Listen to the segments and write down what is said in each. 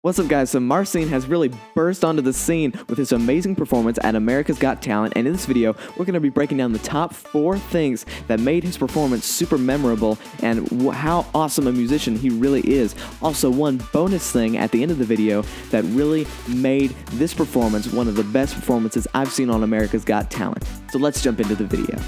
What's up, guys? So Marcin has really burst onto the scene with his amazing performance at America's Got Talent, and in this video, we're going to be breaking down the top 4 things that made his performance super memorable and how awesome a musician he really is. Also, one bonus thing at the end of the video that really made this performance one of the best performances I've seen on America's Got Talent. So let's jump into the video.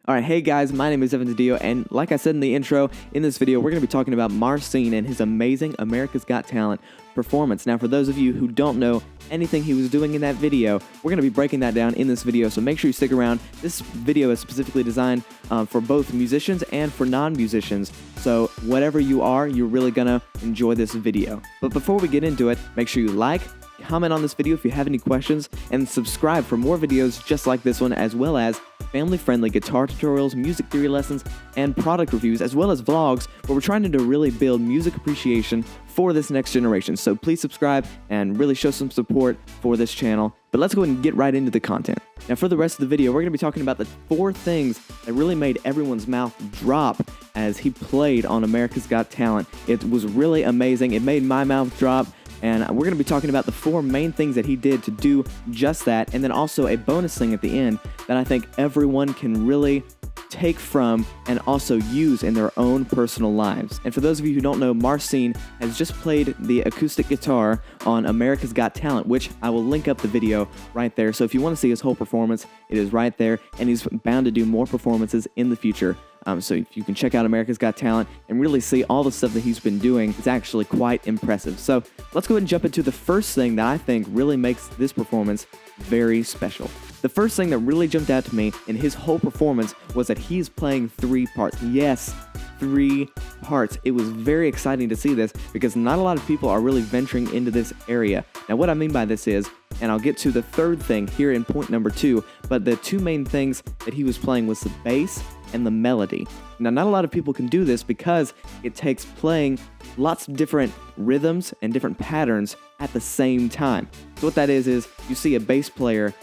Alright, hey guys, my name is DiDio, and like I said in the intro, in this video, we're going to be talking about Marcin and his amazing America's Got Talent performance. Now, for those of you who don't know anything he was doing in that video, we're going to be breaking that down in this video, so make sure you stick around. This video is specifically designed for both musicians and for non-musicians, so whatever you are, you're really going to enjoy this video. But before we get into it, make sure you like, comment on this video if you have any questions, and subscribe for more videos just like this one, as well as family-friendly guitar tutorials, music theory lessons, and product reviews, as well as vlogs where we're trying to really build music appreciation for this next generation. So please subscribe and really show some support for this channel. But let's go ahead and get right into the content. Now, for the rest of the video, we're going to be talking about the 4 things that really made everyone's mouth drop as he played on America's Got Talent. It was really amazing. It made my mouth drop. And we're going to be talking about the 4 main things that he did to do just that, and then also a bonus thing at the end that I think everyone can really take from and also use in their own personal lives. And for those of you who don't know, Marcin has just played the acoustic guitar on America's Got Talent, which I will link up the video right there. So if you want to see his whole performance, it is right there, and he's bound to do more performances in the future. So if you can check out America's Got Talent and really see all the stuff that he's been doing, it's actually quite impressive. So let's go ahead and jump into the first thing that I think really makes this performance very special. The first thing that really jumped out to me in his whole performance was that he's playing 3 parts. Yes, 3 parts. It was very exciting to see this because not a lot of people are really venturing into this area. Now, what I mean by this is, and I'll get to the third thing here in point number 2, but the 2 main things that he was playing was the bass and the melody. Now, not a lot of people can do this because it takes playing lots of different rhythms and different patterns at the same time. So what that is you see a bass player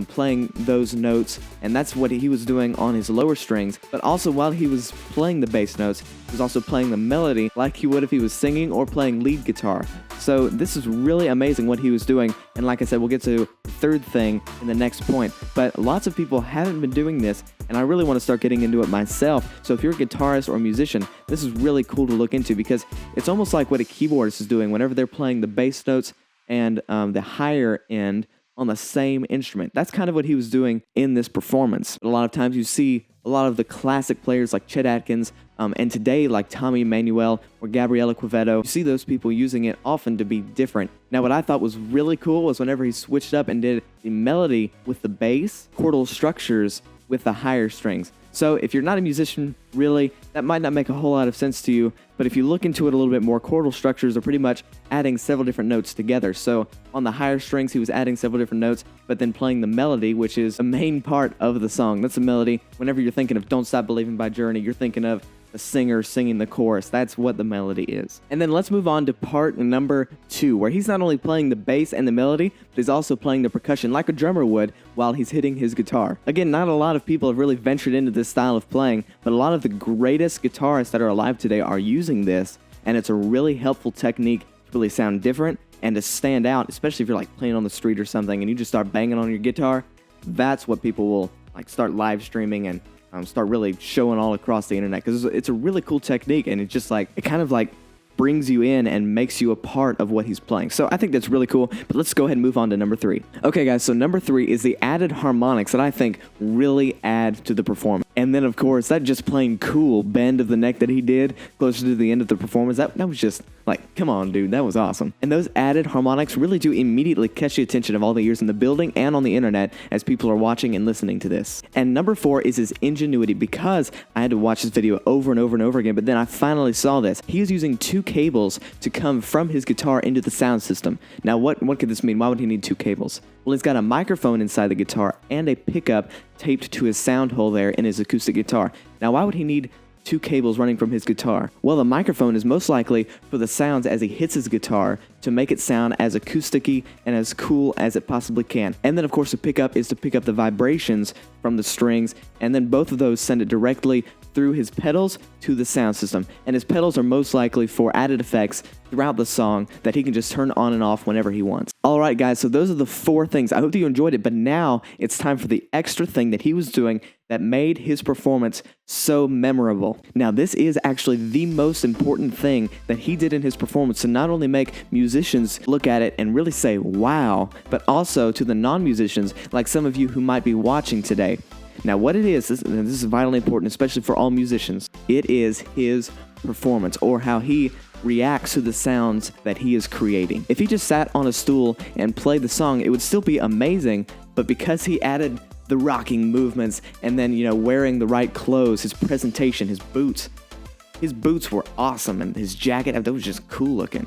playing those notes, and that's what he was doing on his lower strings, but also while he was playing the bass notes, he was also playing the melody like he would if he was singing or playing lead guitar. So this is really amazing what he was doing, and like I said, we'll get to the third thing in the next point, but lots of people haven't been doing this, and I really want to start getting into it myself. So if you're a guitarist or a musician, this is really cool to look into because it's almost like what a keyboardist is doing whenever they're playing the bass notes and the higher end on the same instrument. That's kind of what he was doing in this performance. A lot of times you see a lot of the classic players like Chet Atkins, and today like Tommy Emmanuel or Gabriela Quevedo, you see those people using it often to be different. Now, what I thought was really cool was whenever he switched up and did the melody with the bass, chordal structures with the higher strings. So if you're not a musician, really, that might not make a whole lot of sense to you, but if you look into it a little bit more, chordal structures are pretty much adding several different notes together. So on the higher strings, he was adding several different notes, but then playing the melody, which is a main part of the song. That's a melody. Whenever you're thinking of Don't Stop Believing by Journey, you're thinking of the singer singing the chorus. That's what the melody is. And then let's move on to part number 2, where he's not only playing the bass and the melody, but he's also playing the percussion like a drummer would while he's hitting his guitar. Again, not a lot of people have really ventured into this style of playing, but a lot of the greatest guitarists that are alive today are using this, and it's a really helpful technique to really sound different and to stand out, especially if you're like playing on the street or something and you just start banging on your guitar. That's what people will like start live streaming and start really showing all across the internet, because it's a really cool technique, and it just like, it kind of like brings you in and makes you a part of what he's playing. So I think that's really cool, but let's go ahead and move on to number 3. Okay guys, so number 3 is the added harmonics that I think really add to the performance. And then of course, that just plain cool bend of the neck that he did closer to the end of the performance, that was just like, come on dude, that was awesome. And those added harmonics really do immediately catch the attention of all the ears in the building and on the internet as people are watching and listening to this. And number 4 is his ingenuity, because I had to watch this video over and over and over again, but then I finally saw this. He is using 2 cables to come from his guitar into the sound system. Now, what could this mean? Why would he need 2 cables? Well, he's got a microphone inside the guitar and a pickup taped to his sound hole there in his acoustic guitar. Now, why would he need two cables running from his guitar? Well, the microphone is most likely for the sounds as he hits his guitar to make it sound as acousticy and as cool as it possibly can. And then of course the pickup is to pick up the vibrations from the strings, and then both of those send it directly through his pedals to the sound system. And his pedals are most likely for added effects throughout the song that he can just turn on and off whenever he wants. Alright guys, so those are the 4 things. I hope that you enjoyed it, but now it's time for the extra thing that he was doing that made his performance so memorable. Now this is actually the most important thing that he did in his performance to not only make musicians look at it and really say wow, but also to the non-musicians like some of you who might be watching today. Now what it is, this is vitally important, especially for all musicians, it is his performance, or how he reacts to the sounds that he is creating. If he just sat on a stool and played the song, it would still be amazing, but because he added the rocking movements and then, wearing the right clothes, his presentation, his boots were awesome, and his jacket, that was just cool looking.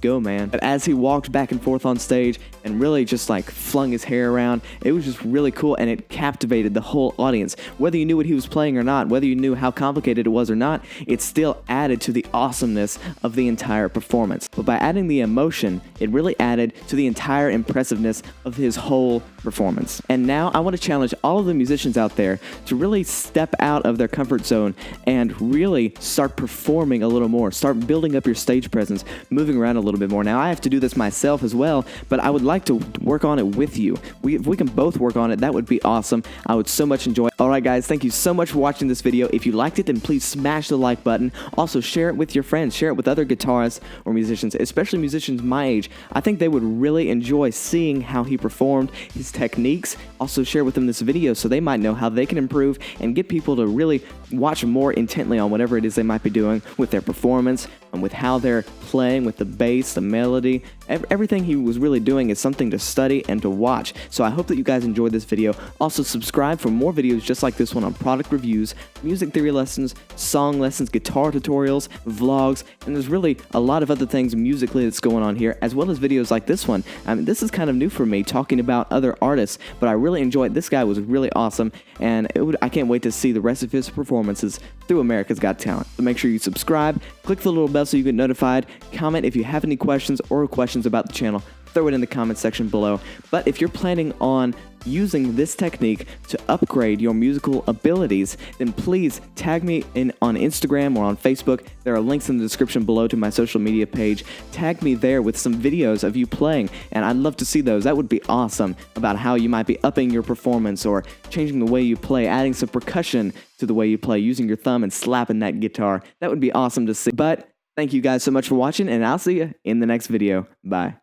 Go, man. But as he walked back and forth on stage and really just like flung his hair around, it was just really cool, and it captivated the whole audience. Whether you knew what he was playing or not, whether you knew how complicated it was or not, it still added to the awesomeness of the entire performance. But by adding the emotion, it really added to the entire impressiveness of his whole performance. And now I want to challenge all of the musicians out there to really step out of their comfort zone and really start performing a little more. Start building up your stage presence, moving around a little bit more. Now I have to do this myself as well, but I would like to work on it with you. If we can both work on it, that would be awesome. I would so much enjoy it. Alright guys, thank you so much for watching this video. If you liked it, then please smash the like button. Also share it with your friends, share it with other guitarists or musicians, especially musicians my age. I think they would really enjoy seeing how he performed, his techniques. Also share with them this video so they might know how they can improve and get people to really watch more intently on whatever it is they might be doing with their performance and with how they're playing, with the bass, the melody. Everything he was really doing is something to study and to watch. So I hope that you guys enjoyed this video. Also subscribe for more videos just like this one on product reviews, music theory lessons, song lessons, guitar tutorials, vlogs, and there's really a lot of other things musically that's going on here, as well as videos like this one. I mean, this is kind of new for me, talking about other artists, but I really enjoyed it. This guy was really awesome, and I can't wait to see the rest of his performances through America's Got Talent. So make sure you subscribe, click the little bell so you get notified, comment if you have any questions or questions about the channel, throw it in the comment section below. But if you're planning on using this technique to upgrade your musical abilities, then please tag me on Instagram or on Facebook. There are links in the description below to my social media page. Tag me there with some videos of you playing, and I'd love to see those. That would be awesome, about how you might be upping your performance or changing the way you play, adding some percussion to the way you play, using your thumb and slapping that guitar. That would be awesome to see. But thank you guys so much for watching, and I'll see you in the next video. Bye.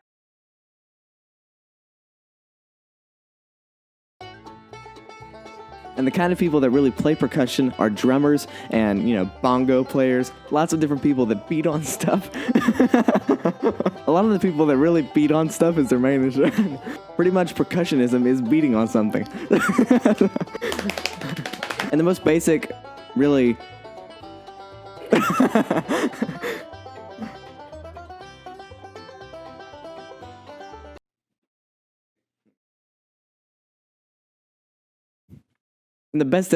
And the kind of people that really play percussion are drummers and, bongo players. Lots of different people that beat on stuff. A lot of the people that really beat on stuff is their main issue. Pretty much percussionism is beating on something. And the most basic, really... And the best